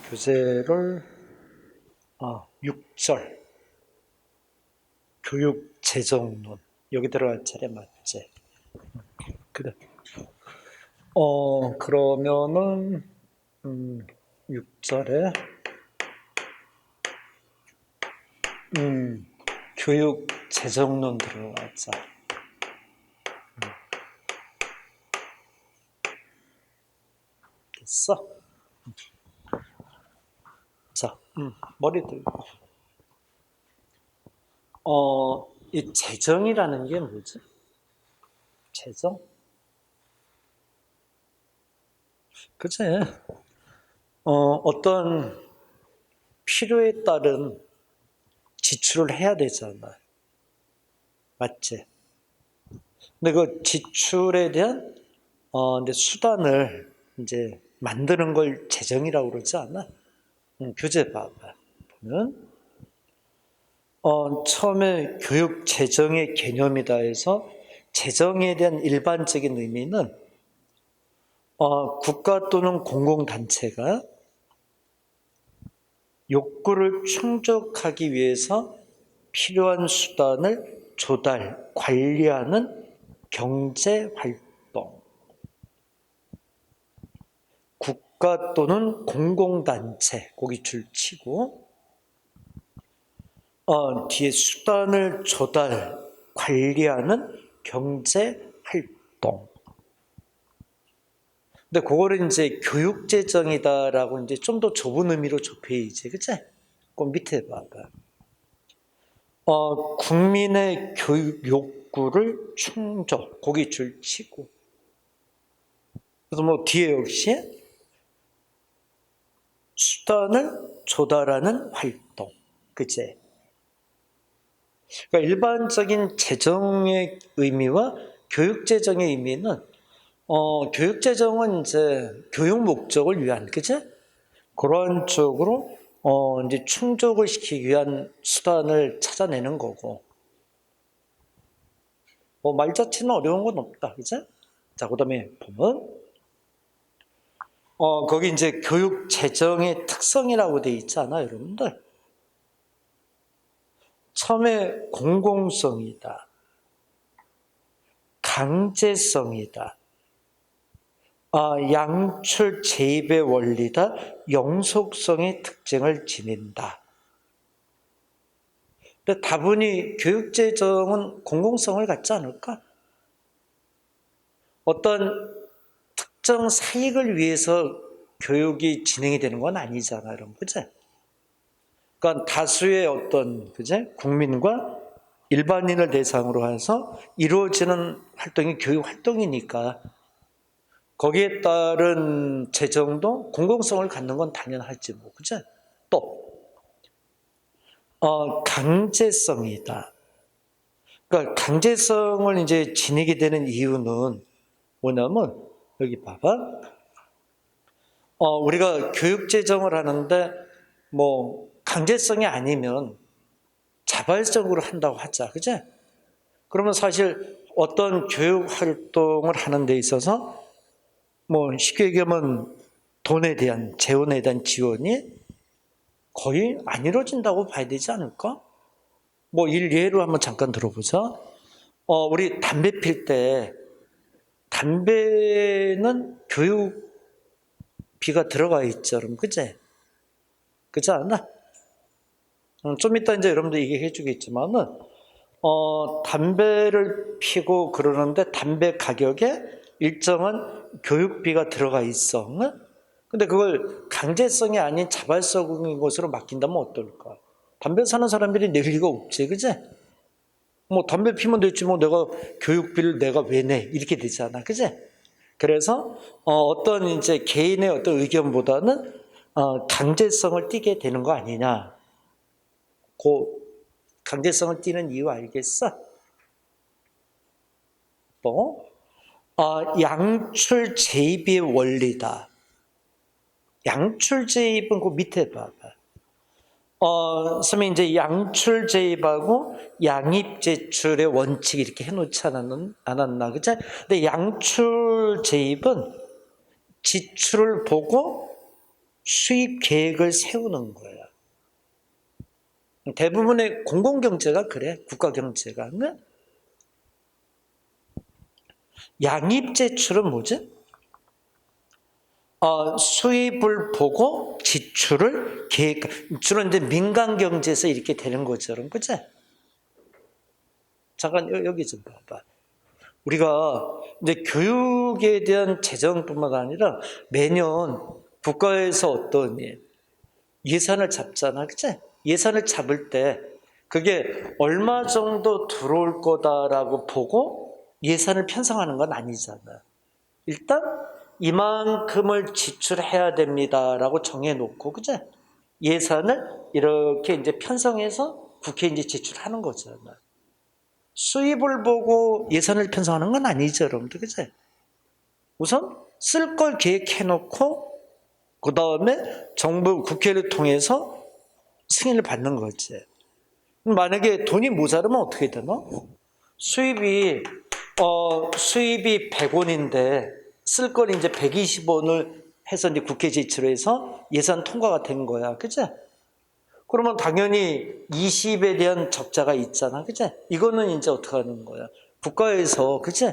교재를 6절 교육재정론 여기 들어갈 차례 맞지? 그래. 그러면은 6절에 교육재정론 들어가자. 됐어? 자, 머리 들고. 이 재정이라는 게 뭐지? 재정? 그치? 어떤 필요에 따른 지출을 해야 되잖아. 맞지? 근데 그 지출에 대한 이제 수단을 이제 만드는 걸 재정이라고 그러지 않아? 교재 봐봐. 보면 처음에 교육 재정의 개념이다 해서 재정에 대한 일반적인 의미는 국가 또는 공공단체가 욕구를 충족하기 위해서 필요한 수단을 조달, 관리하는 경제활동. 국가 또는 공공단체, 거기 줄 치고, 뒤에 수단을 조달, 관리하는 경제활동. 근데 그거를 이제 교육재정이다라고 이제 좀 더 좁은 의미로 좁혀야지, 그치? 그 밑에 봐봐. 국민의 교육 욕구를 충족, 거기 줄 치고. 그래서 뭐 뒤에 역시 수단을 조달하는 활동, 그치? 그러니까 일반적인 재정의 의미와 교육재정의 의미는 교육재정은 이제 교육 목적을 위한, 그치? 그런 쪽으로 이제 충족을 시키기 위한 수단을 찾아내는 거고. 말 자체는 어려운 건 없다, 그치? 자, 그 다음에 보면, 거기 이제 교육재정의 특성이라고 돼 있잖아, 여러분들. 처음에 공공성이다. 강제성이다. 양출 재입의 원리다. 영속성의 특징을 지닌다. 근데 다분히 교육재정은 공공성을 갖지 않을까? 어떤 특정 사익을 위해서 교육이 진행이 되는 건 아니잖아, 여러분, 그치? 그러니까 다수의 어떤, 그치? 국민과 일반인을 대상으로 해서 이루어지는 활동이 교육 활동이니까 거기에 따른 재정도 공공성을 갖는 건 당연하지 뭐, 그치? 또 강제성이다. 그러니까 강제성을 이제 지니게 되는 이유는 뭐냐면 여기 봐봐. 우리가 교육 재정을 하는데 뭐 강제성이 아니면 자발적으로 한다고 하자, 그치? 그러면 사실 어떤 교육 활동을 하는 데 있어서 뭐 쉽게 얘기하면 돈에 대한 재원에 대한 지원이 거의 안 이루어진다고 봐야 되지 않을까? 뭐 예로 한번 잠깐 들어보자. 우리 담배 필 때 담배는 교육비가 들어가 있죠, 여러분, 그치? 그렇지 않나? 좀 이따 이제 여러분들 얘기해 주겠지만은 담배를 피고 그러는데 담배 가격에 일정한 교육비가 들어가 있어. 근데 그걸 강제성이 아닌 자발성인 것으로 맡긴다면 어떨까? 담배 사는 사람들이 낼 리가 없지, 그치? 뭐 담배 피면 됐지 뭐 내가 교육비를 내가 왜 내? 이렇게 되잖아, 그치? 그래서 어떤 이제 개인의 어떤 의견보다는 강제성을 띠게 되는 거 아니냐? 그 강제성을 띠는 이유 알겠어? 또 양출 재입의 원리다. 양출 재입은 그 밑에 봐봐. 선생님 이제 양출 재입하고 양입 제출의 원칙 이렇게 해놓지 않았나, 그치? 근데 양출 재입은 지출을 보고 수입 계획을 세우는 거야. 대부분의 공공경제가 그래, 국가경제가. 양입재출은 뭐지? 수입을 보고 지출을 계획, 주로 이제 민간경제에서 이렇게 되는 것처럼, 그치? 잠깐, 여기 좀 봐봐. 우리가 이제 교육에 대한 재정뿐만 아니라 매년 국가에서 어떤 예산을 잡잖아, 그치? 예산을 잡을 때 그게 얼마 정도 들어올 거다라고 보고 예산을 편성하는 건 아니잖아. 일단 이만큼을 지출해야 됩니다라고 정해놓고, 그치? 예산을 이렇게 이제 편성해서 국회에 이제 제출하는 거잖아. 수입을 보고 예산을 편성하는 건 아니죠, 여러분들, 그치? 우선 쓸 걸 계획해놓고 그 다음에 정부 국회를 통해서 승인을 받는 거지. 만약에 돈이 모자르면 어떻게 되나? 수입이 100원인데 쓸 걸 이제 120원을 해서 이제 국회 제출해서 예산 통과가 된 거야, 그치? 그러면 당연히 20에 대한 적자가 있잖아, 그치? 이거는 이제 어떻게 하는 거야? 국가에서, 그치?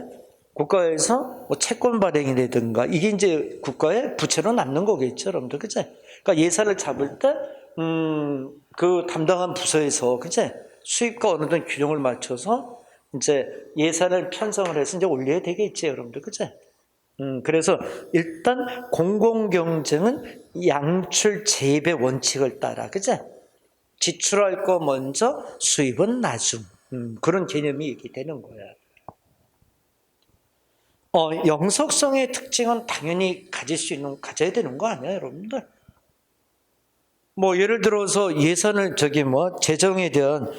국가에서 뭐 채권 발행이라든가 이게 이제 국가의 부채로 남는 거겠죠, 여러분들, 그치? 그러니까 예산을 잡을 때, 그 담당한 부서에서, 그치? 수입과 어느 정도 균형을 맞춰서 이제 예산을 편성을 해서 이제 올려야 되겠지, 여러분들, 그치? 그래서 일단 공공경제는 양출 재입의 원칙을 따라, 그치? 지출할 거 먼저, 수입은 나중. 그런 개념이 얘기되는 거야. 영속성의 특징은 당연히 가져야 되는 거 아니야, 여러분들? 뭐, 예를 들어서 예산을, 재정에 대한,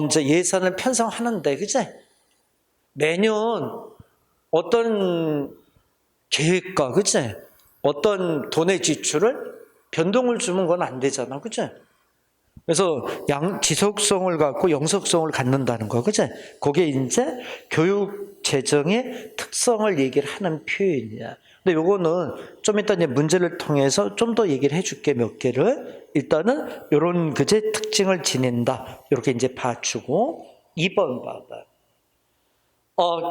이제 예산을 편성하는데, 그치? 매년 어떤 계획과, 그치? 어떤 돈의 지출을 변동을 주면 건 안 되잖아, 그치? 그래서 지속성을 갖고 영속성을 갖는다는 거, 그치? 그게 이제 교육 재정의 특성을 얘기를 하는 표현이야. 근데 요거는 좀 이따 이제 문제를 통해서 좀 더 얘기를 해줄게, 몇 개를. 일단은 요런 그제 특징을 지닌다. 이렇게 이제 봐주고. 2번 봐봐.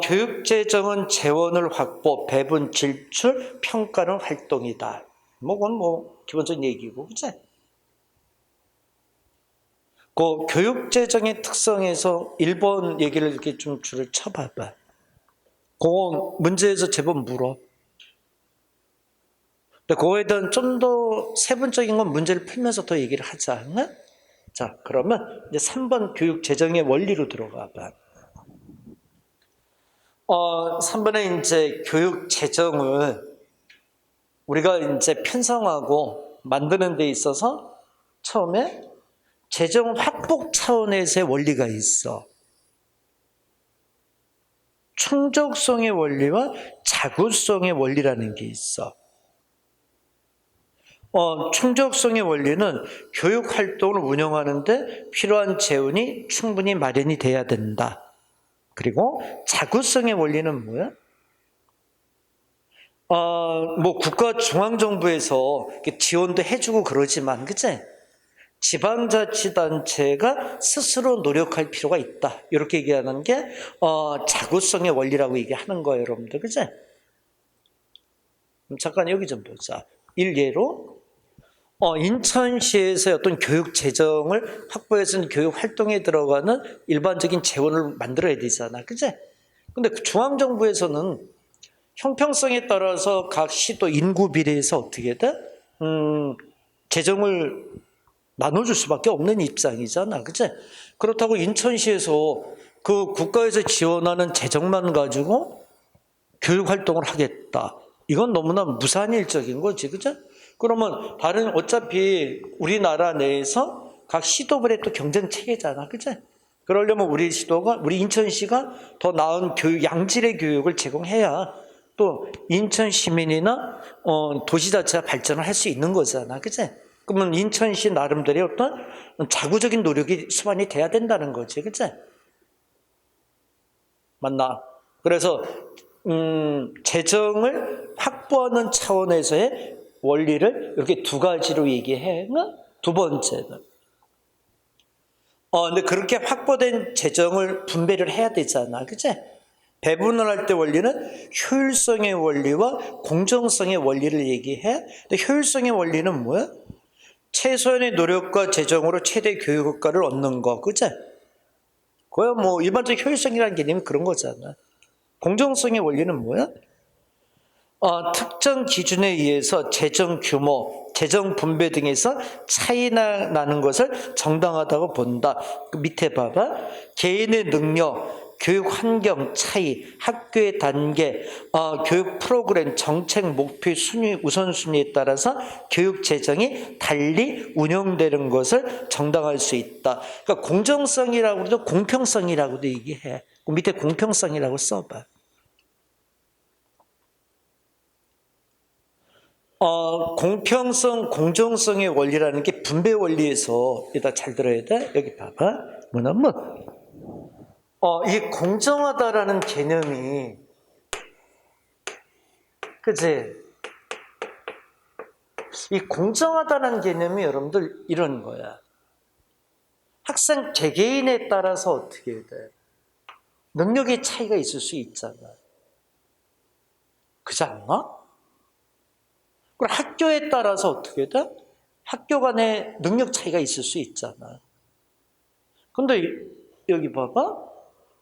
교육 재정은 재원을 확보, 배분, 질출, 평가는 활동이다. 그건 기본적인 얘기고, 그치? 그 교육재정의 특성에서 1번 얘기를 이렇게 좀 줄을 쳐봐봐. 그건 문제에서 제법 물어. 근데 그거에 대한 좀 더 세분적인 건 문제를 풀면서 더 얘기를 하자. 응? 자, 그러면 이제 3번 교육재정의 원리로 들어가 봐. 3번에 이제 교육재정을 우리가 이제 편성하고 만드는 데 있어서 처음에 재정 확보 차원에서의 원리가 있어. 충족성의 원리와 자구성의 원리라는 게 있어. 충족성의 원리는 교육 활동을 운영하는데 필요한 재원이 충분히 마련이 돼야 된다. 그리고 자구성의 원리는 뭐야? 국가 중앙정부에서 지원도 해주고 그러지만, 그치? 지방자치단체가 스스로 노력할 필요가 있다. 이렇게 얘기하는 게 자구성의 원리라고 얘기하는 거예요, 여러분들. 그치? 잠깐 여기 좀 보자. 일례로 인천시에서 어떤 교육 재정을 확보해서 교육 활동에 들어가는 일반적인 재원을 만들어야 되잖아. 그치? 근데 중앙정부에서는 형평성에 따라서 각 시도 인구 비례해서 어떻게 돼? 재정을 나눠줄 수밖에 없는 입장이잖아. 그치? 그렇다고 인천시에서 그 국가에서 지원하는 재정만 가지고 교육 활동을 하겠다. 이건 너무나 무산일적인 거지. 그치? 그러면 어차피 우리나라 내에서 각 시도별의 또 경쟁 체계잖아. 그치? 그러려면 우리 인천시가 더 나은 양질의 교육을 제공해야 또 인천 시민이나 도시자체가 발전을 할 수 있는 거잖아. 그치? 그러면 인천시 나름대로의 어떤 자구적인 노력이 수반이 돼야 된다는 거지. 그치? 맞나? 그래서 재정을 확보하는 차원에서의 원리를 이렇게 두 가지로 얘기해. 두 번째는 근데 그렇게 확보된 재정을 분배를 해야 되잖아, 그치? 배분을 할 때 원리는 효율성의 원리와 공정성의 원리를 얘기해. 근데 효율성의 원리는 뭐야? 최소한의 노력과 재정으로 최대 교육 효과를 얻는 거, 그치? 그야 뭐 일반적 효율성이라는 개념이 그런 거잖아. 공정성의 원리는 뭐야? 특정 기준에 의해서 재정 규모, 재정 분배 등에서 차이가 나는 것을 정당하다고 본다. 그 밑에 봐봐. 개인의 능력, 교육 환경 차이, 학교의 단계, 교육 프로그램, 정책 목표 순위, 우선순위에 따라서 교육 재정이 달리 운영되는 것을 정당할 수 있다. 그러니까 공정성이라고도 공평성이라고도 얘기해. 그 밑에 공평성이라고 써봐. 공평성, 공정성의 원리라는 게 분배 원리에서 일단 잘 들어야 돼. 여기 봐봐. 뭐냐면 이 공정하다라는 개념이, 그치? 이 공정하다는 개념이 여러분들 이런 거야. 학생 개개인에 따라서 어떻게 돼? 능력의 차이가 있을 수 있잖아. 그렇지 않나? 그럼 학교에 따라서 어떻게 돼? 학교 간에 능력 차이가 있을 수 있잖아. 근데 여기 봐봐.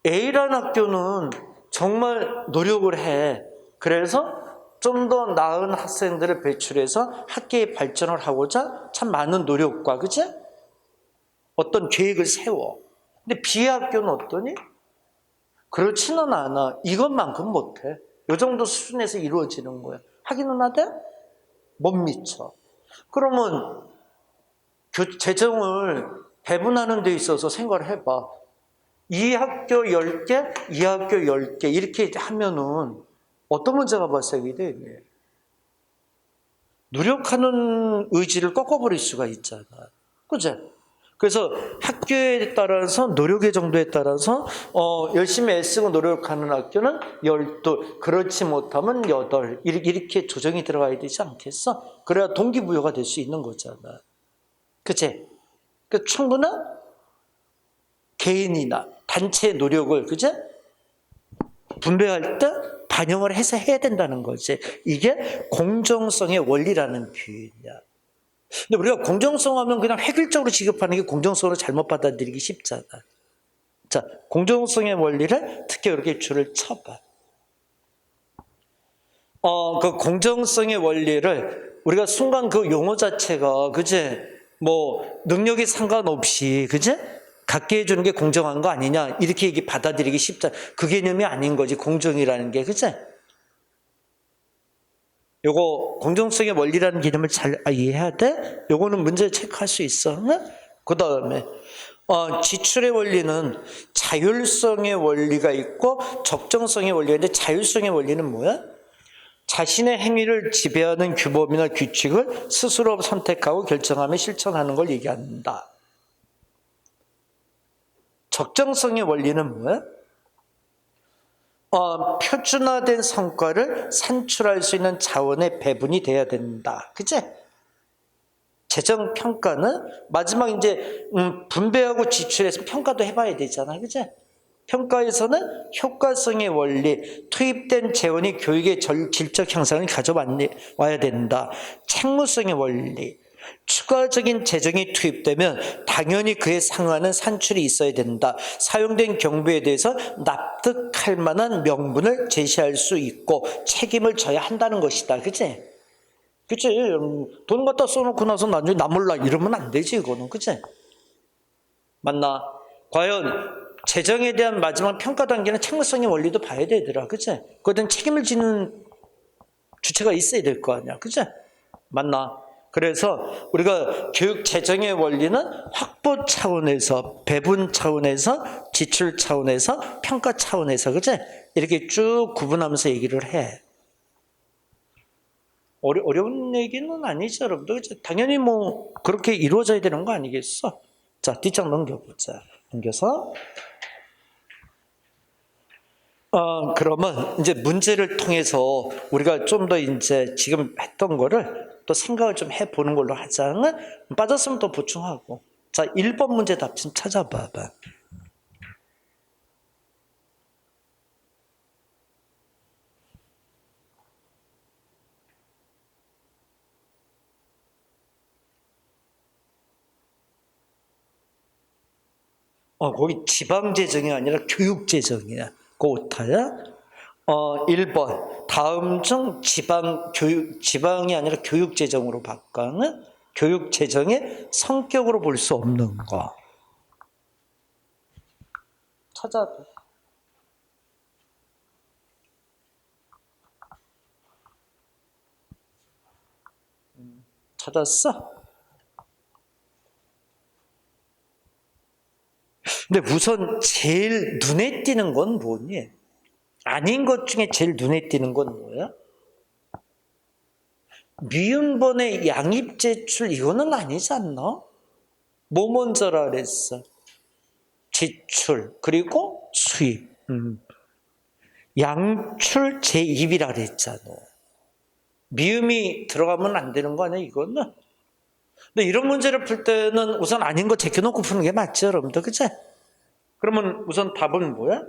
A라는 학교는 정말 노력을 해. 그래서 좀 더 나은 학생들을 배출해서 학교의 발전을 하고자 참 많은 노력과, 그치? 어떤 계획을 세워. 근데 B 학교는 어떠니? 그렇지는 않아. 이것만큼 못해. 이 정도 수준에서 이루어지는 거야. 하기는 하대? 못 미쳐. 그러면 재정을 배분하는 데 있어서 생각을 해봐. 이 학교 10개, 이 학교 10개 이렇게 하면은 어떤 문제가 발생이 돼? 노력하는 의지를 꺾어버릴 수가 있잖아. 그치? 그래서 학교에 따라서 노력의 정도에 따라서 열심히 애쓰고 노력하는 학교는 12, 그렇지 못하면 8 이렇게 조정이 들어가야 되지 않겠어? 그래야 동기부여가 될 수 있는 거잖아. 그치? 그 충분한 개인이나 단체의 노력을, 그치? 분배할 때 반영을 해서 해야 된다는 거지. 이게 공정성의 원리라는 표현이야. 근데 우리가 공정성 하면 그냥 획일적으로 지급하는 게 공정성으로 잘못 받아들이기 쉽잖아. 자, 공정성의 원리를 특히 이렇게 줄을 쳐봐. 그 공정성의 원리를 우리가 순간 그 용어 자체가, 그지? 뭐, 능력이 상관없이, 그지? 갖게 해주는 게 공정한 거 아니냐? 이렇게 얘기 받아들이기 쉽잖아. 그 개념이 아닌 거지, 공정이라는 게, 그지? 요거 공정성의 원리라는 개념을 잘 이해해야 돼. 요거는 문제 체크할 수 있어. 그 다음에 지출의 원리는 자율성의 원리가 있고 적정성의 원리가 있는데, 자율성의 원리는 뭐야? 자신의 행위를 지배하는 규범이나 규칙을 스스로 선택하고 결정하며 실천하는 걸 얘기한다. 적정성의 원리는 뭐야? 표준화된 성과를 산출할 수 있는 자원의 배분이 돼야 된다. 그치? 재정 평가는 마지막 이제 분배하고 지출해서 평가도 해봐야 되잖아. 그치? 평가에서는 효과성의 원리, 투입된 재원이 교육의 질적 향상을 가져와야 된다. 책무성의 원리, 추가적인 재정이 투입되면 당연히 그에 상응하는 산출이 있어야 된다. 사용된 경비에 대해서 납득할 만한 명분을 제시할 수 있고 책임을 져야 한다는 것이다. 그치? 그치? 돈 갖다 써놓고 나서 나중에 남을라 이러면 안 되지, 이거는. 그치? 맞나? 과연 재정에 대한 마지막 평가 단계는 책무성의 원리도 봐야 되더라. 그치? 그거는 책임을 지는 주체가 있어야 될 거 아니야. 그치? 맞나? 그래서 우리가 교육 재정의 원리는 확보 차원에서, 배분 차원에서, 지출 차원에서, 평가 차원에서, 그치? 이렇게 쭉 구분하면서 얘기를 해. 어려운 얘기는 아니죠, 여러분들. 그치? 당연히 뭐, 그렇게 이루어져야 되는 거 아니겠어? 자, 뒷장 넘겨보자. 넘겨서. 그러면 이제 문제를 통해서 우리가 좀 더 이제 지금 했던 거를 또 생각을 좀 해보는 걸로 하자. 빠졌으면 또 보충하고. 자, 1번 문제 답 좀 찾아봐봐. 거기 지방재정이 아니라 교육재정이야. 그 오타야? 1번. 다음 중 지방이 아니라 교육재정으로 바꿔는 교육재정의 성격으로 볼 수 없는 거. 찾아봐. 찾았어? 근데 우선 제일 눈에 띄는 건 뭐니? 아닌 것 중에 제일 눈에 띄는 건 뭐야? 미음번의 양입제출 이거는 아니지 않나? 뭐 먼저라 그랬어? 지출 그리고 수입. 양출 제입이라 그랬잖아. 미음이 들어가면 안 되는 거 아니야 이거는? 근데 이런 문제를 풀 때는 우선 아닌 거 제껴놓고 푸는 게 맞죠 여러분들, 그치? 그러면 우선 답은 뭐야?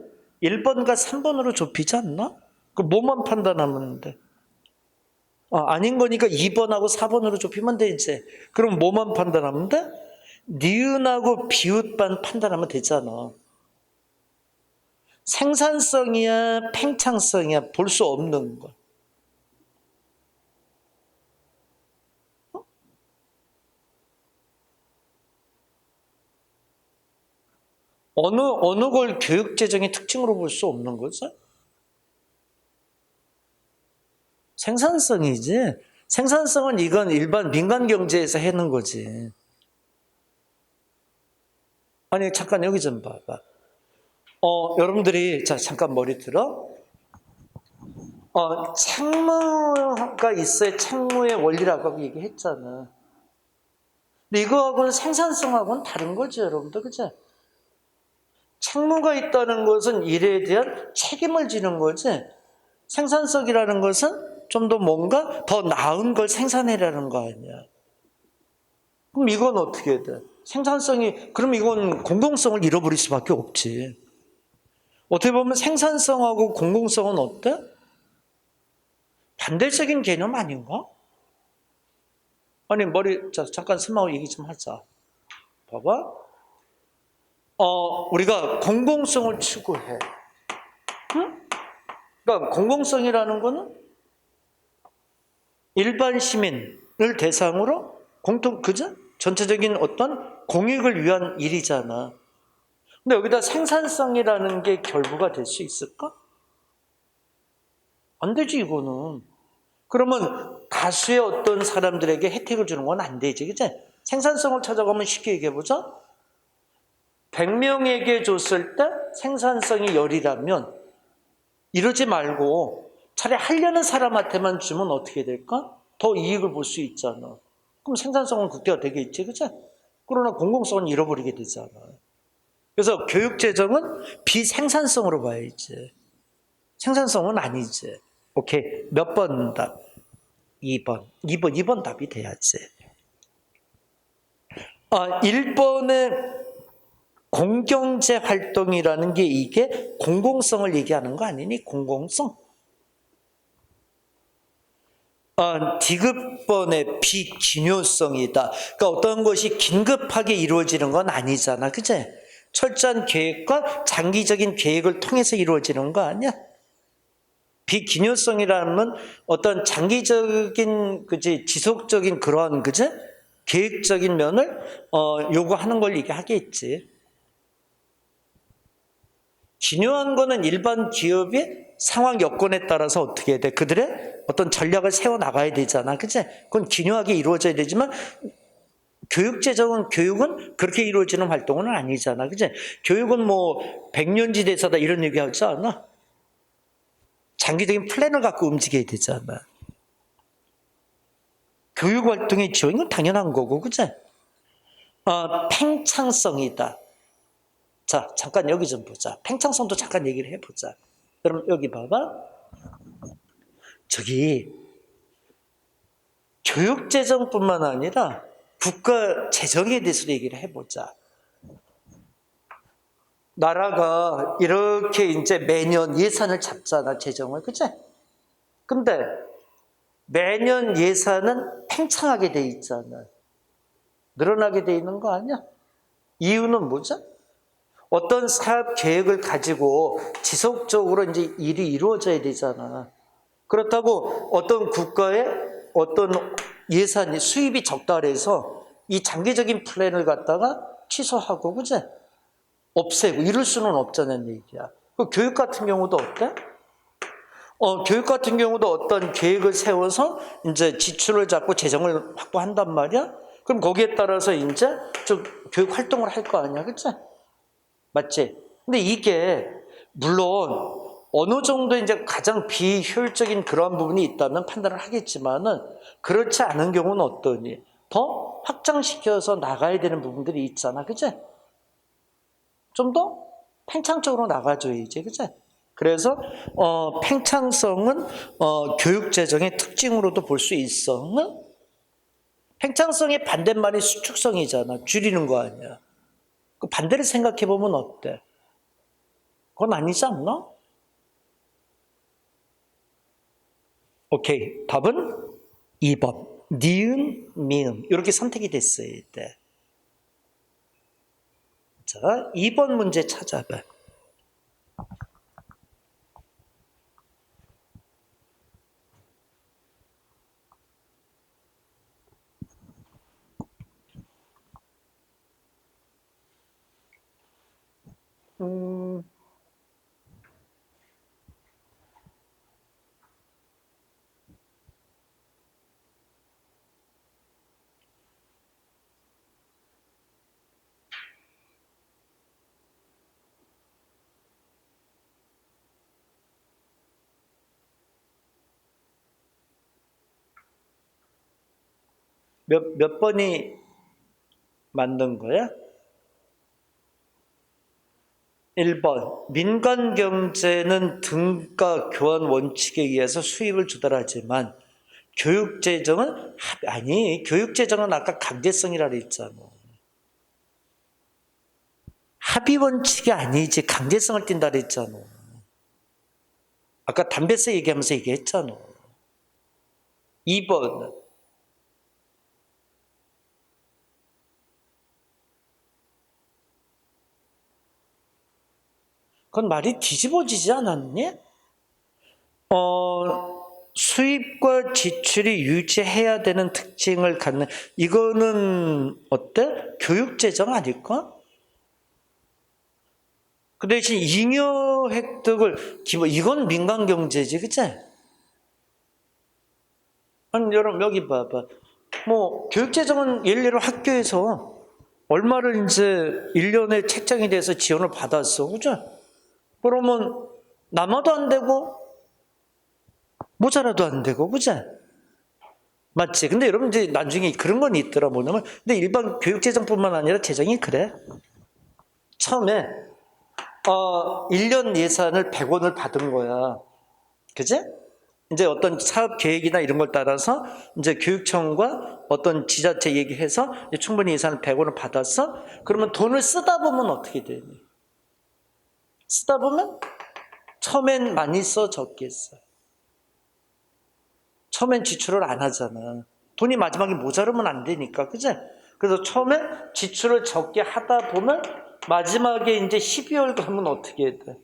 1번과 3번으로 좁히지 않나? 그 뭐만 판단하면 돼? 아닌 거니까 2번하고 4번으로 좁히면 되지. 그럼 뭐만 판단하면 돼? 니은하고 비읍만 판단하면 되잖아. 생산성이야 팽창성이야 볼 수 없는 거. 어느 걸 교육재정의 특징으로 볼 수 없는 거죠? 생산성이지. 생산성은 이건 일반 민간 경제에서 해는 거지. 아니 잠깐 여기 좀 봐봐. 여러분들이 자 잠깐 머리 들어. 책무가 있어야 책무의 원리라고 얘기했잖아. 근데 이거하고는 생산성하고는 다른 거죠, 여러분들, 그죠? 책무가 있다는 것은 일에 대한 책임을 지는 거지. 생산성이라는 것은 좀 더 뭔가 더 나은 걸 생산해라는 거 아니야. 그럼 이건 어떻게 돼? 생산성이, 그럼 이건 공공성을 잃어버릴 수밖에 없지. 어떻게 보면 생산성하고 공공성은 어때? 반대적인 개념 아닌가? 아니, 자, 잠깐 스마트 얘기 좀 하자. 봐봐. 우리가 공공성을 추구해. 응? 그러니까 공공성이라는 거는 일반 시민을 대상으로 그죠? 전체적인 어떤 공익을 위한 일이잖아. 근데 여기다 생산성이라는 게 결부가 될 수 있을까? 안 되지, 이거는. 그러면 다수의 어떤 사람들에게 혜택을 주는 건 안 되지, 그치? 생산성을 찾아가면 쉽게 얘기해보자. 100명에게 줬을 때 생산성이 10이라면 이러지 말고 차라리 하려는 사람한테만 주면 어떻게 될까? 더 이익을 볼 수 있잖아. 그럼 생산성은 극대화 되겠지, 그치? 그러나 공공성은 잃어버리게 되잖아. 그래서 교육재정은 비생산성으로 봐야지. 생산성은 아니지. 오케이. 몇 번 답? 2번 답이 돼야지. 1번의 공경제 활동이라는 게 이게 공공성을 얘기하는 거 아니니? 공공성. 디귿번의 비기묘성이다. 그러니까 어떤 것이 긴급하게 이루어지는 건 아니잖아. 그치? 철저한 계획과 장기적인 계획을 통해서 이루어지는 거 아니야? 비기묘성이라는 어떤 장기적인, 그치? 지속적인 그러한, 그치? 계획적인 면을, 요구하는 걸 얘기하겠지. 기묘한 거는 일반 기업의 상황 여건에 따라서 어떻게 해야 돼? 그들의 어떤 전략을 세워나가야 되잖아. 그치? 그건 기묘하게 이루어져야 되지만, 교육은 그렇게 이루어지는 활동은 아니잖아. 그치? 교육은 뭐, 백년지대사다 이런 얘기 하지 않아? 장기적인 플랜을 갖고 움직여야 되잖아. 교육 활동의 지원은 당연한 거고, 그치? 팽창성이다. 자, 잠깐 여기 좀 보자. 팽창성도 잠깐 얘기를 해보자. 여러분 여기 봐봐. 저기 교육재정뿐만 아니라 국가 재정에 대해서 얘기를 해보자. 나라가 이렇게 이제 매년 예산을 잡잖아, 재정을. 그치? 근데 매년 예산은 팽창하게 돼 있잖아. 늘어나게 돼 있는 거 아니야? 이유는 뭐죠? 어떤 사업 계획을 가지고 지속적으로 이제 일이 이루어져야 되잖아. 그렇다고 어떤 국가의 어떤 예산이 수입이 적다 그래서 이 장기적인 플랜을 갖다가 취소하고, 그치? 없애고 이럴 수는 없잖아는 얘기야. 그 교육 같은 경우도 어때? 교육 같은 경우도 어떤 계획을 세워서 이제 지출을 잡고 재정을 확보한단 말이야. 그럼 거기에 따라서 이제 좀 교육 활동을 할 거 아니야, 그치? 맞지? 근데 이게 물론 어느 정도 이제 가장 비효율적인 그런 부분이 있다면 판단을 하겠지만은 그렇지 않은 경우는 어떠니? 더 확장시켜서 나가야 되는 부분들이 있잖아, 그치? 좀 더 팽창적으로 나가줘야지, 그치? 그래서 팽창성은 교육재정의 특징으로도 볼 수 있어. 응? 팽창성의 반대말이 수축성이잖아. 줄이는 거 아니야. 그 반대를 생각해 보면 어때? 그건 아니지 않나? 오케이, 답은 2번. 니은, 미음 이렇게 선택이 됐어야 돼. 자, 2번 문제 찾아봐. 몇 번이 만든 거야? 1번. 민간 경제는 등가 교환 원칙에 의해서 수입을 조달하지만 교육재정은 교육재정은 아까 강제성이라 그랬잖아. 합의 원칙이 아니지 강제성을 띈다 그랬잖아. 아까 담배세 얘기하면서 얘기했잖아. 2번. 그건 말이 뒤집어지지 않았니? 수입과 지출이 유지해야 되는 특징을 갖는, 이거는 어때? 교육재정 아닐까? 그 대신 잉여 획득을, 이건 민간경제지, 그치? 아니, 여러분, 여기 봐봐. 교육재정은 예를 들어 학교에서 얼마를 이제 1년에 책정이 돼서 지원을 받았어, 그죠? 그러면 남아도 안 되고 모자라도 안 되고, 그치? 맞지? 근데 여러분 이제 나중에 그런 건 있더라. 뭐냐면 근데 일반 교육재정뿐만 아니라 재정이 그래. 처음에 1년 예산을 100원을 받은 거야. 그치? 이제 어떤 사업 계획이나 이런 걸 따라서 이제 교육청과 어떤 지자체 얘기해서 충분히 예산을 100원을 받았어. 그러면 돈을 쓰다 보면 어떻게 되니? 쓰다 보면 처음엔 많이 써, 적게 써. 처음엔 지출을 안 하잖아. 돈이 마지막에 모자르면 안 되니까, 그치? 그래서 처음에 지출을 적게 하다 보면 마지막에 이제 12월 가면 어떻게 해야 돼?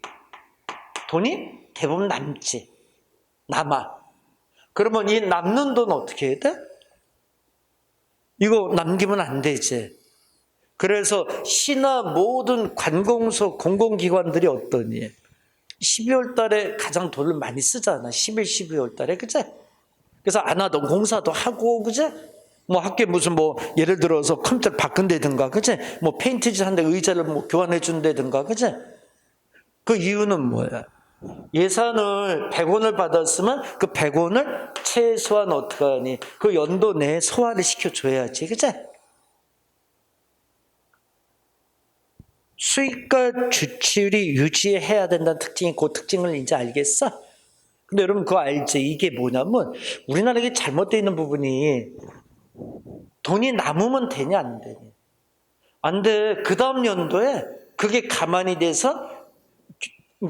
돈이 대부분 남지. 남아. 그러면 이 남는 돈 어떻게 해야 돼? 이거 남기면 안 되지. 그래서 시나 모든 관공서, 공공기관들이 어떠니? 12월 달에 가장 돈을 많이 쓰잖아. 11, 12월 달에, 그치? 그래서 안 하던 공사도 하고, 그치? 학교에 무슨 예를 들어서 컴퓨터를 바꾼다든가, 그치? 페인트질 한데 의자를 교환해 준다든가, 그치? 그 이유는 뭐야? 예산을 100원을 받았으면 그 100원을 최소한 어떻게 하니? 그 연도 내에 소화를 시켜줘야지, 그치? 수익과 주출이 유지해야 된다는 특징이 그 특징을 이제 알겠어? 근데 여러분 그거 알지? 이게 뭐냐면 우리나라에 잘못되어 있는 부분이 돈이 남으면 되냐 안 되냐. 안 돼. 그 다음 연도에 그게 가만히 돼서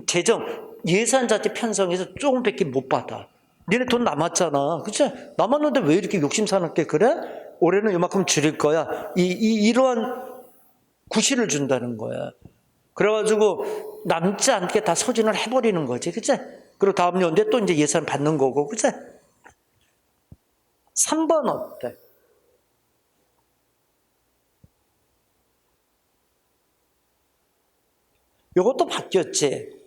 재정 예산 자체 편성해서 조금밖에 못 받아. 니네 돈 남았잖아. 그치? 남았는데 왜 이렇게 욕심사납게 그래? 올해는 이만큼 줄일 거야. 이러한 구실을 준다는 거야. 그래가지고 남지 않게 다 소진을 해버리는 거지. 그치? 그리고 다음 연도에 또 이제 예산 받는 거고. 그치? 3번 어때? 이것도 바뀌었지.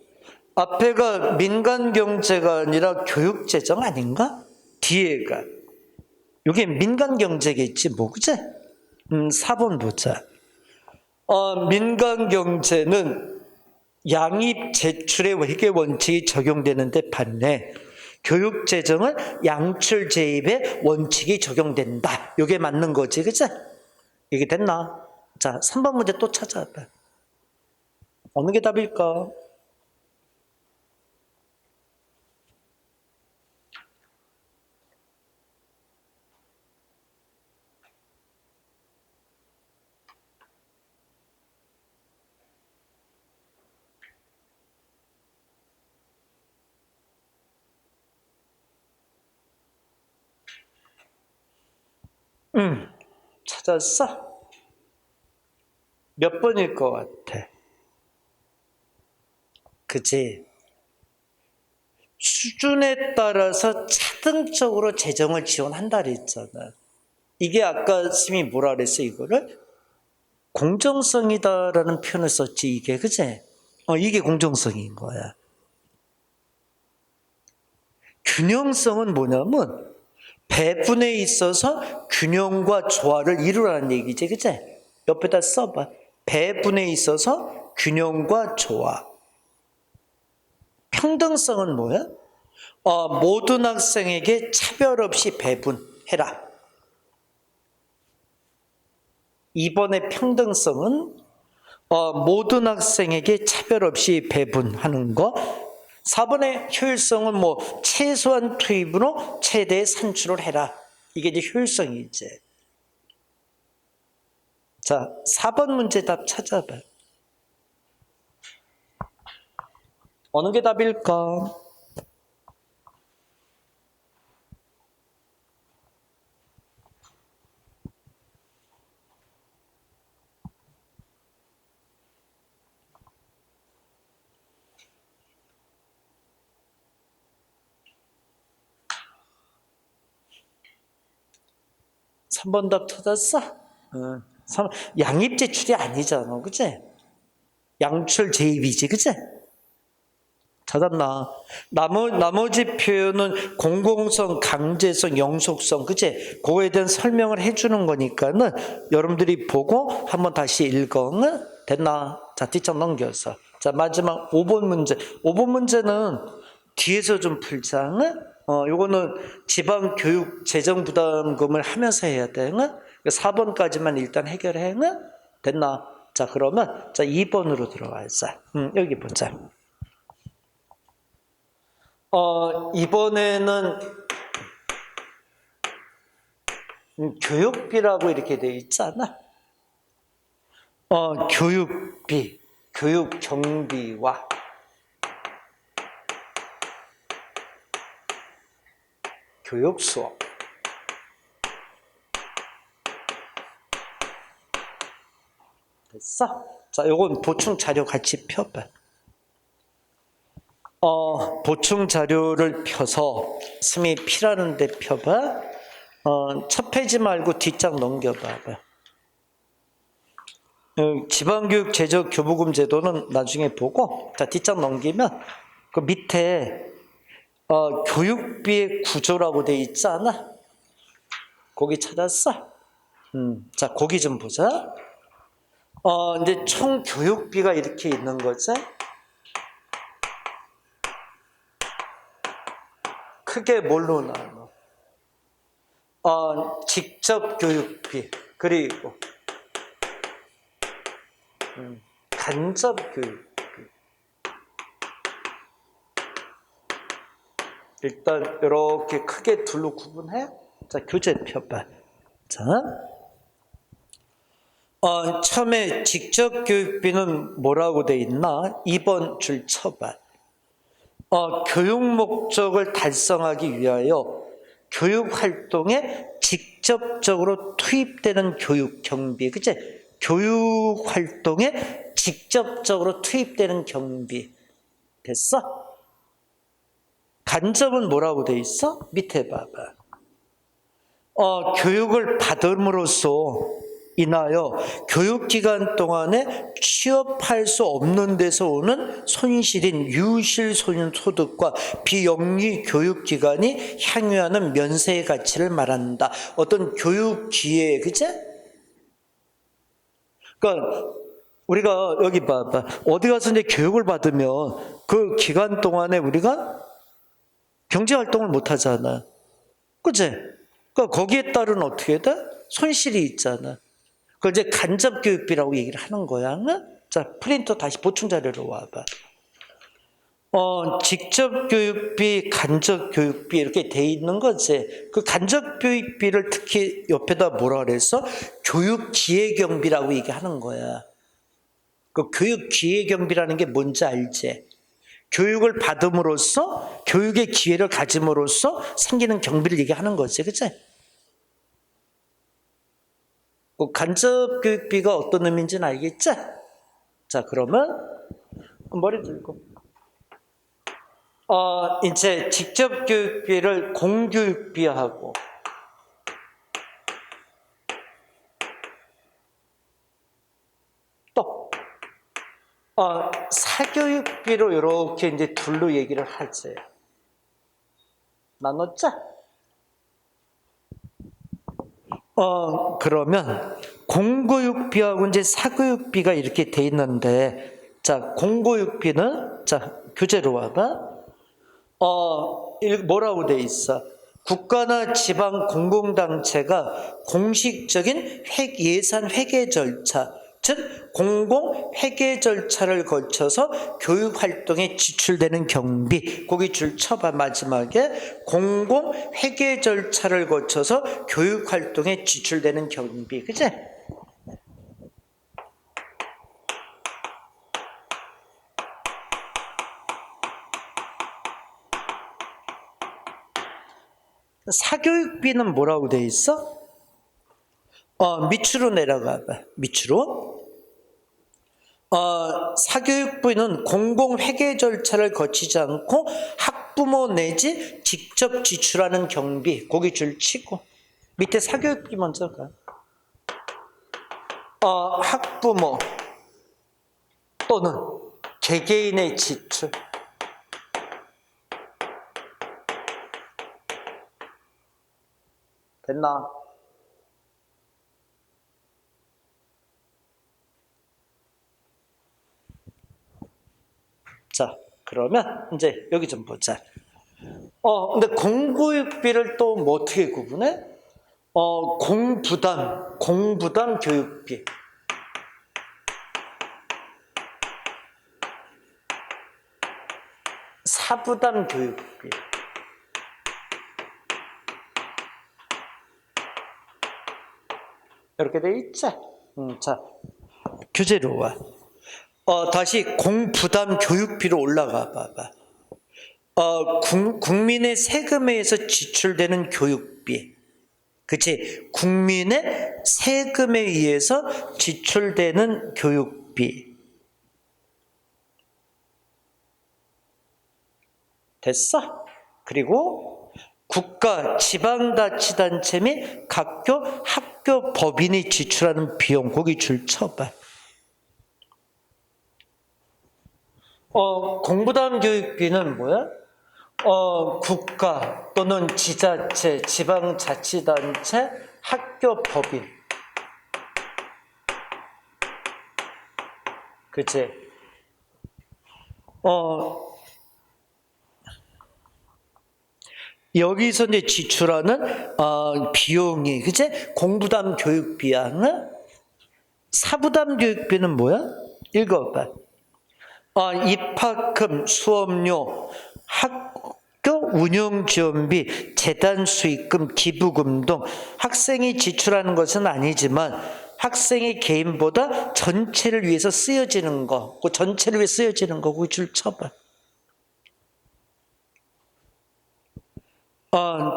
앞에가 민간경제가 아니라 교육재정 아닌가? 뒤에가. 이게 민간경제겠지, 뭐, 그치? 4번 보자. 민간경제는 양입 제출의 회계 원칙이 적용되는데 반해 교육재정은 양출 재입의 원칙이 적용된다. 이게 맞는 거지, 그치? 이게 됐나? 자, 3번 문제 또 찾아봐. 어느 게 답일까? 찾았어? 몇 번일 것 같아? 그치? 수준에 따라서 차등적으로 재정을 지원한다 그랬잖아. 이게 아까 스님이 뭐라 그랬어, 이거를? 공정성이다라는 표현을 썼지, 이게, 그치? 이게 공정성인 거야. 균형성은 뭐냐면, 배분에 있어서 균형과 조화를 이루라는 얘기지, 그치? 옆에다 써봐. 배분에 있어서 균형과 조화. 평등성은 뭐야? 모든 학생에게 차별 없이 배분해라. 이번에 평등성은 모든 학생에게 차별 없이 배분하는 거. 4번의 효율성은 뭐 최소한 투입으로 최대 산출을 해라. 이게 이제 효율성이지. 자, 4번 문제 답 찾아봐. 어느 게 답일까? 삼 번 답 찾았어? 양입 제출이 아니잖아, 그치? 양출 재입이지, 그치? 찾았나? 나머지 표현은 공공성, 강제성, 영속성, 그치? 그거에 대한 설명을 해주는 거니까는 여러분들이 보고 한번 다시 읽어. 응? 됐나? 자, 뒷장 넘겨서. 자, 마지막 5번 문제. 5번 문제는 뒤에서 좀 풀자. 응? 요거는 지방교육 재정부담금을 하면서 해야 돼. 응? 4번까지만 일단 해결해. 응? 됐나? 자, 그러면 자 2번으로 들어가자. 여기 보자. 이번에는 교육비라고 이렇게 돼 있잖아. 교육비, 교육 경비와 교육 수업. 됐어? 자, 요건 보충 자료 같이 펴봐. 보충 자료를 펴서 스미 피라는 데 펴봐. 첫 페이지 말고 뒷장 넘겨봐봐. 지방교육 제적 교부금 제도는 나중에 보고, 자, 뒷장 넘기면 그 밑에 교육비의 구조라고 돼 있지 않아? 거기 찾았어? 자, 거기 좀 보자. 이제 총 교육비가 이렇게 있는 거지. 크게 뭘로 나눠? 직접 교육비, 그리고 간접 교육비. 일단 이렇게 크게 둘로 구분해. 자, 교재 펴봐. 자, 처음에 직접 교육비는 뭐라고 돼 있나? 2번 줄 쳐봐. 교육 목적을 달성하기 위하여 교육 활동에 직접적으로 투입되는 교육 경비, 그치? 교육 활동에 직접적으로 투입되는 경비. 됐어? 간접은 뭐라고 돼 있어? 밑에 봐봐. 교육을 받음으로써 인하여 교육기간 동안에 취업할 수 없는 데서 오는 손실인 유실소득과 비영리 교육기관이 향유하는 면세의 가치를 말한다. 어떤 교육 기회, 그치? 그러니까 우리가 여기 봐봐. 어디 가서 이제 교육을 받으면 그 기간 동안에 우리가 경제활동을 못 하잖아. 그치? 그러니까 거기에 따른 어떻게 돼? 손실이 있잖아. 그걸 이제 간접교육비라고 얘기를 하는 거야. 자, 프린터 다시 보충 자료로 와봐. 직접교육비, 간접교육비 이렇게 돼 있는 거지. 그 간접교육비를 특히 옆에다 뭐라 그래서 교육기회경비라고 얘기하는 거야. 그 교육기회경비라는 게 뭔지 알지? 교육을 받음으로써 교육의 기회를 가짐으로써 생기는 경비를 얘기하는 거지. 그치? 그 간접교육비가 어떤 의미인지는 알겠지? 자, 그러면 머리 들고 이제 직접교육비를 공교육비하고 또 사교육비로 이렇게 이제 둘로 얘기를 하지. 나눴죠? 그러면 공교육비하고 이제 사교육비가 이렇게 돼 있는데, 자, 공교육비는, 자, 교재로 와봐. 뭐라고 돼 있어? 국가나 지방 공공단체가 공식적인 예산 회계 절차, 즉 공공 회계 절차를 거쳐서 교육 활동에 지출되는 경비, 거기 줄 쳐봐. 마지막에 공공 회계 절차를 거쳐서 교육 활동에 지출되는 경비, 그치? 사교육비는 뭐라고 돼 있어? 밑으로 내려가 봐. 밑으로. 사교육비는 공공회계 절차를 거치지 않고 학부모 내지 직접 지출하는 경비, 거기 줄 치고 밑에 사교육비 먼저 가. 학부모 또는 개개인의 지출. 됐나? 자, 그러면 이제 여기 좀 보자. 근데 공교육비를 또 뭐 어떻게 구분해? 공부담 교육비. 사부담 교육비. 이렇게 돼 있지? 자, 교재로 와. 다시 공부담 교육비로 올라가 봐봐. 국민의 세금에 의해서 지출되는 교육비. 그치? 국민의 세금에 의해서 지출되는 교육비. 됐어? 그리고 국가, 지방자치단체 및 각교 학교 법인이 지출하는 비용, 거기 줄 쳐봐. 공부담 교육비는 뭐야? 국가 또는 지자체, 지방자치단체, 학교 법인. 그치? 여기서 이제 지출하는 비용이, 그치? 공부담 교육비야. 응? 사부담 교육비는 뭐야? 읽어봐. 입학금, 수업료, 학교 운영지원비, 재단 수익금, 기부금 등 학생이 지출하는 것은 아니지만 학생의 개인보다 전체를 위해서 쓰여지는 거, 그 전체를 위해 쓰여지는 거고 줄 쳐봐.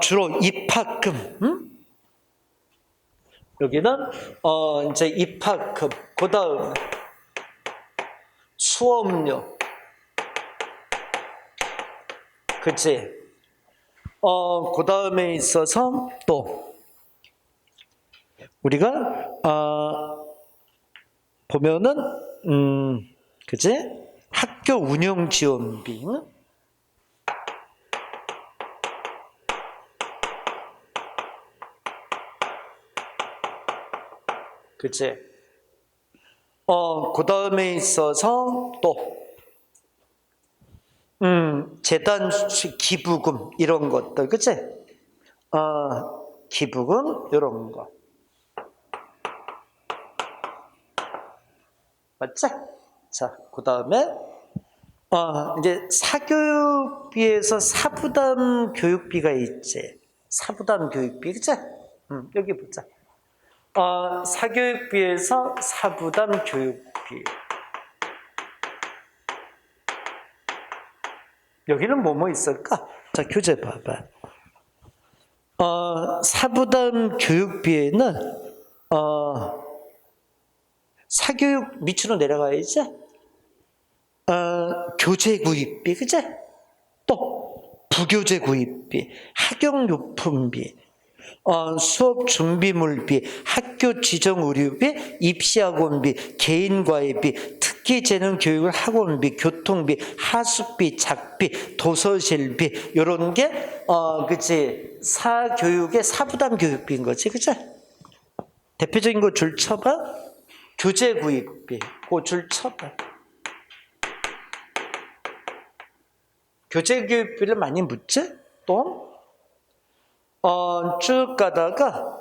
주로 입학금, 응? 여기는 이제 입학금, 그 다음 수업료, 그치? 그 다음에 있어서 또 우리가 보면은 그치? 학교 운영 지원비, 응? 그치? 그 다음에 있어서 또 재단 기부금 이런 것들, 그치? 기부금 이런 거, 맞지? 자, 그 다음에 이제 사교육비에서 사부담 교육비가 있지. 사부담 교육비, 그치? 여기 보자. 사교육비에서 사부담 교육비. 여기는 뭐뭐 있을까? 자, 교재 봐봐. 사부담 교육비에는 사교육 밑으로 내려가야지. 교재 구입비, 그치? 또 부교재 구입비, 학용용품비, 수업 준비물비, 학교 지정 의료비, 입시학원비, 개인과외비, 특기재능 교육을 학원비, 교통비, 하숙비, 작비, 도서실비 이런 게 그치 사교육의 사부담 교육비인 거지, 그치? 대표적인 거 줄 쳐봐. 교재 구입비, 그 줄 쳐봐. 교재 교육비를 많이 묻지? 또 쭉 가다가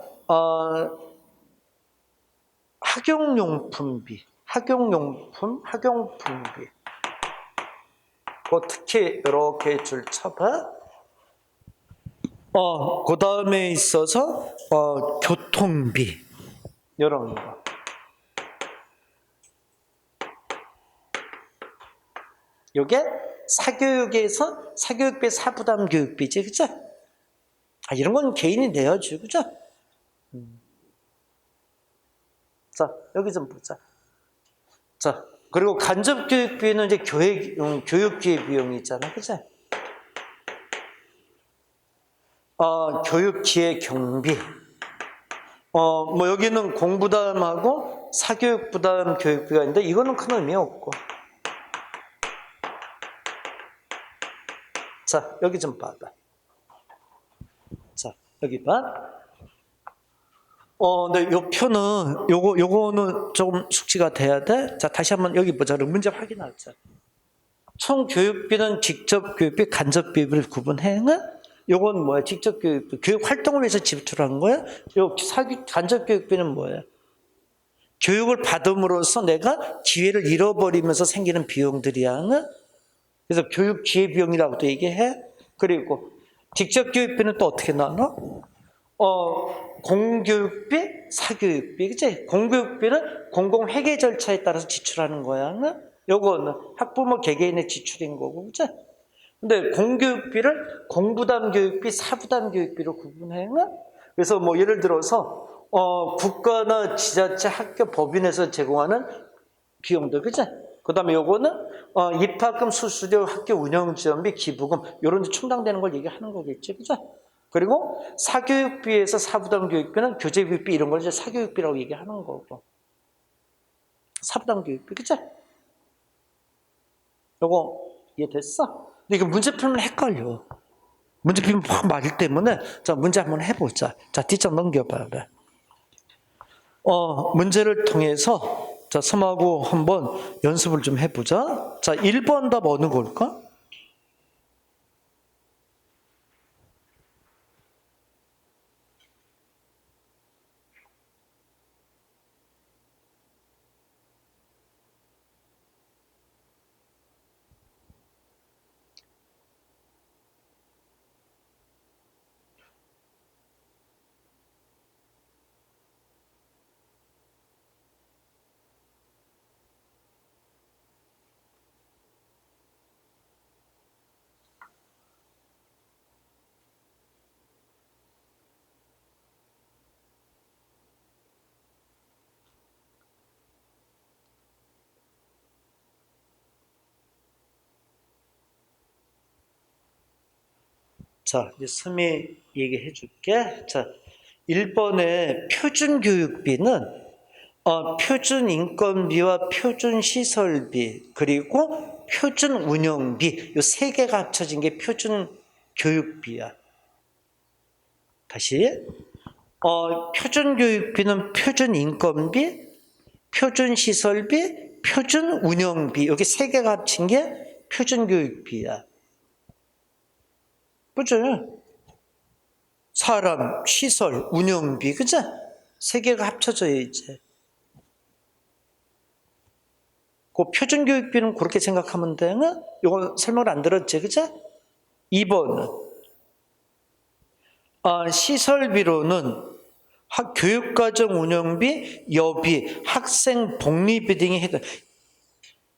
학용용품비, 학용품비. 특히 이렇게 줄 쳐봐. 그 다음에 있어서 교통비 이런 거. 이게 사교육에서 사교육비 사부담 교육비지, 그죠? 이런 건 개인이 내야지, 그죠? 자, 여기 좀 보자. 자, 그리고 간접교육비는 이제 교육기획 비용이 있잖아, 그죠? 교육기획 경비. 뭐 여기는 공부담하고 사교육부담 교육비가 있는데 이거는 큰 의미 없고. 자, 여기 좀 봐봐. 자, 여기 봐. 근데 요 표는 요거는 조금 숙지가 돼야 돼. 자, 다시 한번 여기 보자. 문제 확인하자. 총 교육비는 직접 교육비, 간접 교육비를 구분해. 요건 뭐야? 직접 교육비. 교육 활동을 위해서 지출한 거야? 요 간접 교육비는 뭐야? 교육을 받음으로써 내가 기회를 잃어버리면서 생기는 비용들이야. 그래서 교육 기회 비용이라고도 얘기해. 그리고 직접 교육비는 또 어떻게 나눠? 공교육비, 사교육비, 그치? 공교육비는 공공회계 절차에 따라서 지출하는 거야. 요거는 학부모 개개인의 지출인 거고, 그치? 근데 공교육비를 공부담 교육비, 사부담 교육비로 구분해. 그래서 뭐 예를 들어서 국가나 지자체, 학교, 법인에서 제공하는 비용들, 그치? 그 다음에 요거는 입학금, 수수료, 학교 운영지원비, 기부금 요런 데 충당되는 걸 얘기하는 거겠지, 그치? 그리고 사교육비에서 사부담 교육비는 교재교육비 이런 걸 이제 사교육비라고 얘기하는 거고. 사부담 교육비, 그치? 요거 이해됐어? 근데 이거 문제 풀면 헷갈려. 문제 풀면 확 맞을 때문에 자, 문제 한번 해보자. 자, 뒷장 넘겨봐요. 문제를 통해서 자, 섬하고 한번 연습을 좀 해보자. 자, 1번 답 어느 걸까? 자, 이제 스미 얘기해 줄게. 자, 1번의 표준교육비는 표준 인건비와 표준 시설비 그리고 표준 운영비 이 세 개가 합쳐진 게 표준 교육비야. 다시 표준 교육비는 표준 인건비, 표준 시설비, 표준 운영비 여기 세 개가 합친 게 표준 교육비야. 그죠? 사람, 시설, 운영비 그죠? 세 개가 합쳐져야지. 그 표준교육비는 그렇게 생각하면 돼. 이거 설명을 안 들었지, 그죠? 2번은 시설비로는 교육과정 운영비, 여비, 학생 복리비 등이 해당.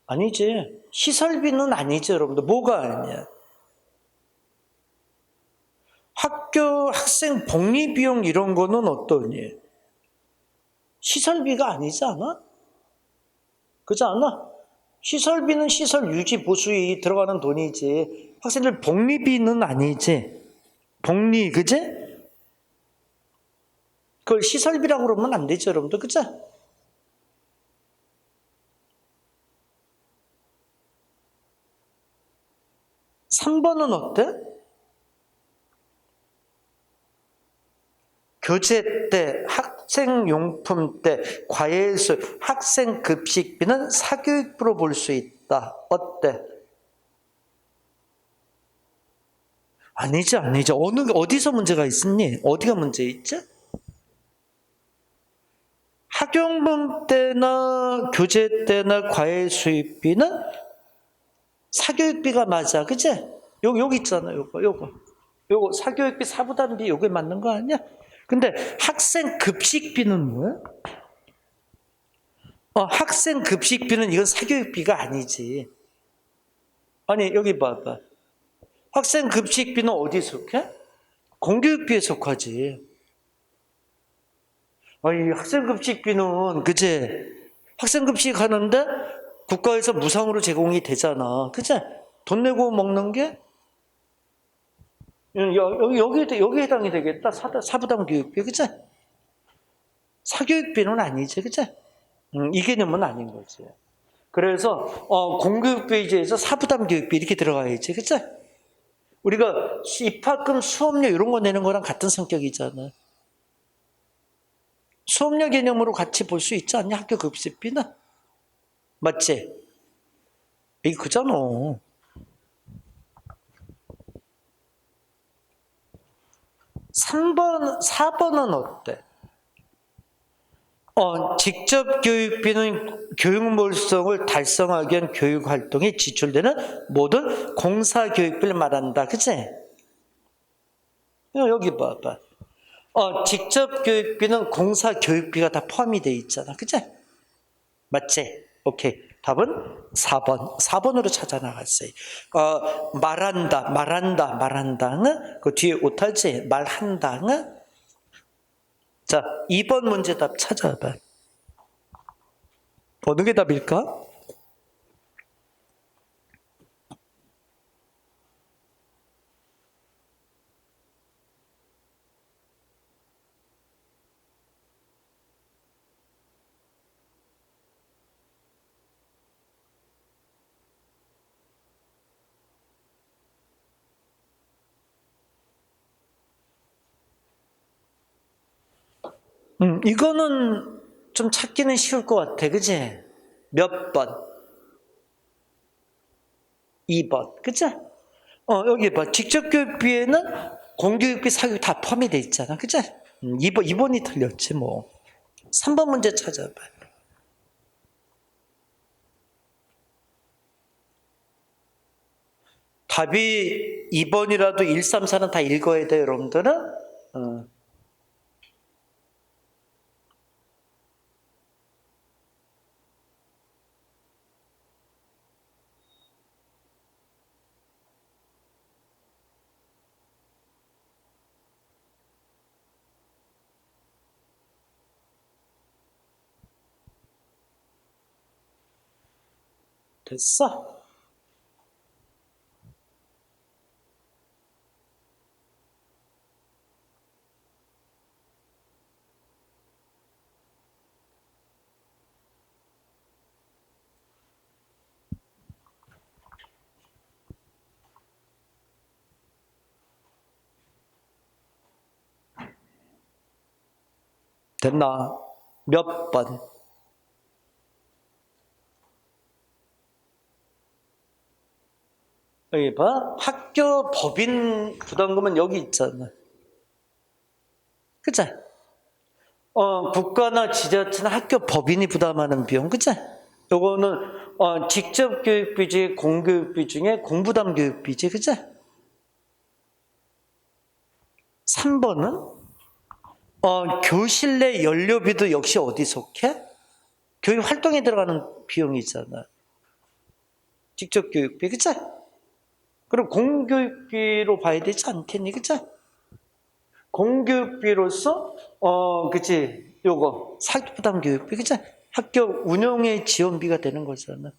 아니지. 시설비는 아니지, 여러분들. 뭐가 아니야? 학교 학생 복리비용 이런 거는 어떠니? 시설비가 아니지 않아? 그렇지 않아? 시설비는 시설 유지 보수에 들어가는 돈이지. 학생들 복리비는 아니지. 복리, 그지? 그걸 시설비라고 그러면 안 되죠, 여러분들. 그죠? (3번은) 어때? 교재 때, 학생용품 때, 과외수, 학생급식비는 사교육부로 볼 수 있다. 어때? 아니지. 어디서 문제가 있었니? 어디가 문제 있지? 학용품 때나 교재 때나 과외 수입비는 사교육비가 맞아. 그치? 여기 있잖아. 요거 사교육비 사부담비 요게 맞는 거 아니야? 근데 학생 급식비는 뭐야? 학생 급식비는 이건 사교육비가 아니지. 아니 여기 봐봐. 학생 급식비는 어디 속해? 공교육비에 속하지. 아니 학생급식비는 그제 학생급식 하는데 국가에서 무상으로 제공이 되잖아. 그제 돈 내고 먹는 게 여기에 해당이 되겠다. 사부담 교육비 그제 사교육비는 아니지 그제 이 개념은 아닌 거지. 그래서 공교육비제에서 사부담 교육비 이렇게 들어가야지 그제 우리가 입학금 수업료 이런 거 내는 거랑 같은 성격이잖아. 수업료 개념으로 같이 볼 수 있지 않냐? 학교 급식비는? 맞지? 이게 그잖아. 4번은 어때? 직접 교육비는 교육 몰성을 달성하기 위한 교육 활동에 지출되는 모든 공사 교육비를 말한다. 그치? 여기 봐봐. 직접 교육비는 공사 교육비가 다 포함이 돼 있잖아. 그치? 맞지? 오케이. 답은 4번. 4번으로 찾아 나갔어요. 말한다. 그 뒤에 오타지? 말한다. 자, 2번 문제 답 찾아봐. 어느 게 답일까? 이거는 좀 찾기는 쉬울 것 같아. 그치? 몇 번? 2번. 그치? 여기 봐. 직접 교육비에는 공교육비, 사교육 다 포함이 돼 있잖아. 그치? 2번이 틀렸지, 뭐. 3번 문제 찾아봐. 답이 2번이라도 1, 3, 4는 다 읽어야 돼, 여러분들은. 됐어? 됐나? 몇 번? 여기 봐. 학교 법인 부담금은 여기 있잖아. 그치? 국가나 지자체나 학교 법인이 부담하는 비용, 그치? 요거는 직접 교육비 중에 공교육비 중에 공부담 교육비지, 그치? 3번은 교실 내 연료비도 역시 어디 속해? 교육 활동에 들어가는 비용이 있잖아. 직접 교육비, 그치? 그럼 공교육비로 봐야 되지 않겠니, 그치? 공교육비로서 그치? 요거 사교부담 교육비, 그치? 학교 운영의 지원비가 되는 거잖아.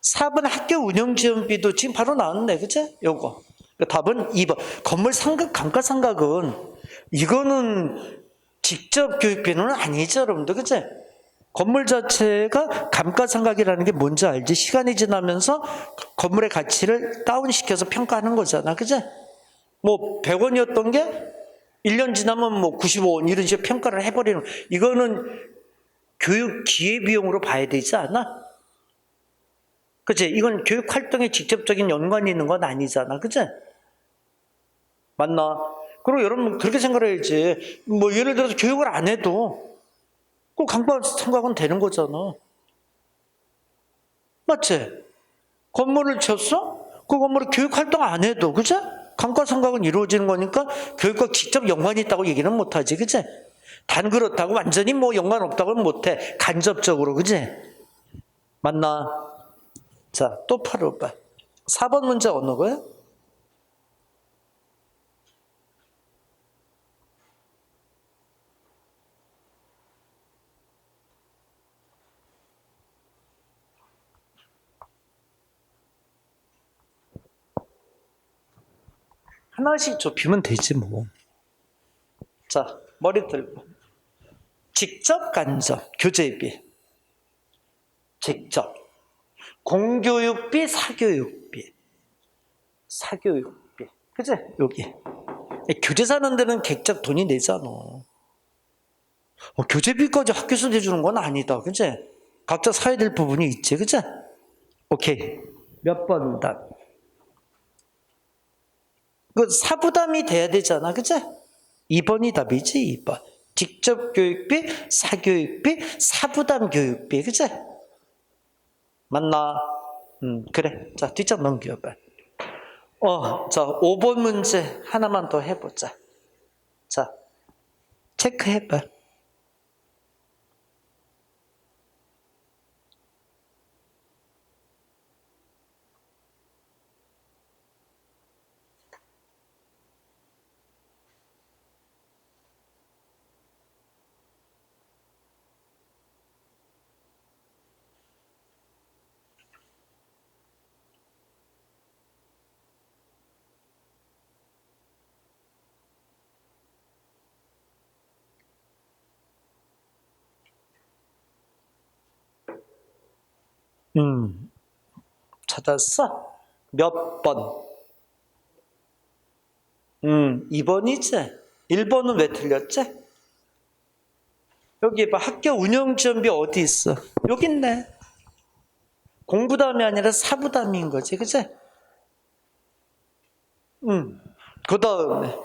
4번 학교 운영 지원비도 지금 바로 나왔네, 그치? 요거. 답은 2번. 건물 상각, 감가상각은 이거는 직접 교육비는 아니죠, 여러분들, 그치? 건물 자체가 감가상각이라는 게 뭔지 알지? 시간이 지나면서 건물의 가치를 다운시켜서 평가하는 거잖아, 그치? 뭐 100원이었던 게 1년 지나면 뭐 95원 이런 식으로 평가를 해버리는, 이거는 교육 기회비용으로 봐야 되지 않아? 그치? 이건 교육 활동에 직접적인 연관이 있는 건 아니잖아, 그치? 맞나? 그리고 여러분 그렇게 생각해야지. 뭐 예를 들어서 교육을 안 해도 꼭 감가상각은 되는 거잖아. 맞지? 건물을 쳤어? 그 건물을 교육 활동 안 해도, 그치? 감가상각은 이루어지는 거니까 교육과 직접 연관이 있다고 얘기는 못하지, 그치? 단 그렇다고 완전히 뭐 연관 없다고는 못해. 간접적으로, 그치? 맞나? 자, 또 풀어봐. 4번 문제 어느 거야? 하나씩 좁히면 되지 뭐. 자, 머리 들고. 직접 간접, 교재비. 직접. 공교육비, 사교육비. 사교육비. 그치? 여기. 교재 사는 데는 객작 돈이 내잖아. 교재비까지 학교에서 내주는 건 아니다. 그치? 각자 사야 될 부분이 있지. 그치? 오케이. 몇 번 답? 그 사부담이 돼야 되잖아. 그치? 2번이 답이지, 2번. 직접 교육비, 사교육비, 사부담 교육비. 그치? 맞나? 그래. 자, 뒷장 넘겨봐. 자, 5번 문제 하나만 더 해보자. 자, 체크해봐. 찾았어? 몇 번? 2번이지? 1번은 왜 틀렸지? 여기 봐. 학교 운영지원비 어디 있어? 여기 있네. 공부담이 아니라 사부담인 거지. 그치? 그 다음에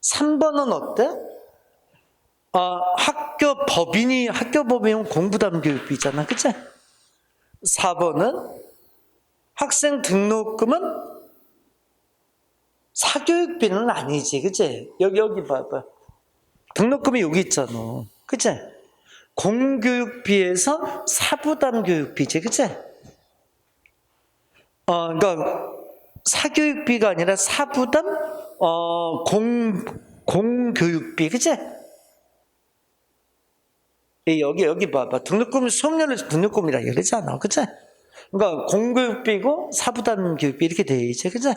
3번은 어때? 학교 법인은 공부담 교육비잖아. 그치? 4번은 학생 등록금은 사교육비는 아니지. 그치? 여기 봐봐. 등록금이 여기 있잖아. 그치? 공교육비에서 사부담 교육비지. 그치? 그러니까 사교육비가 아니라 사부담 공교육비. 그치? 여기 봐봐. 등록금이 수업료를 등록금이라 그러잖아. 그치? 그러니까 공교육비고 사부담 교육비 이렇게 돼 있지. 그치?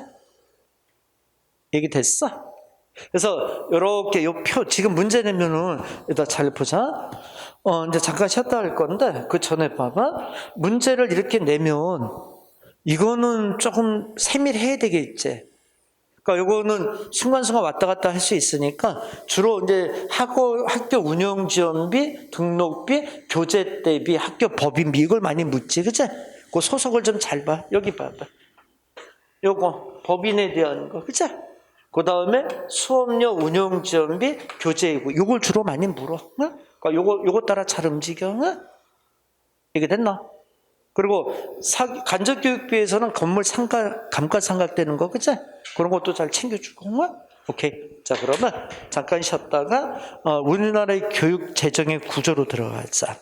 얘기됐어? 그래서 이렇게 요 표 지금 문제 내면은 일단 잘 보자. 이제 잠깐 쉬었다 할 건데 그 전에 봐봐. 문제를 이렇게 내면 이거는 조금 세밀해야 되겠지. 그러니까 요거는 순간순간 왔다 갔다 할 수 있으니까 주로 이제 학교 운영 지원비, 등록비, 교재 대비, 학교 법인비 이걸 많이 묻지, 그치? 그 소속을 좀 잘 봐. 여기 봐봐. 요거 법인에 대한 거, 그치? 그 다음에 수업료, 운영 지원비, 교재이고 요걸 주로 많이 물어. 응? 그러니까 요거 따라 잘 움직여. 응? 이게 됐나? 그리고 간접교육비에서는 건물 감가상각되는 거, 그치? 그런 것도 잘 챙겨주고, 응? 오케이. 자, 그러면 잠깐 쉬었다가 우리나라의 교육 재정의 구조로 들어가자.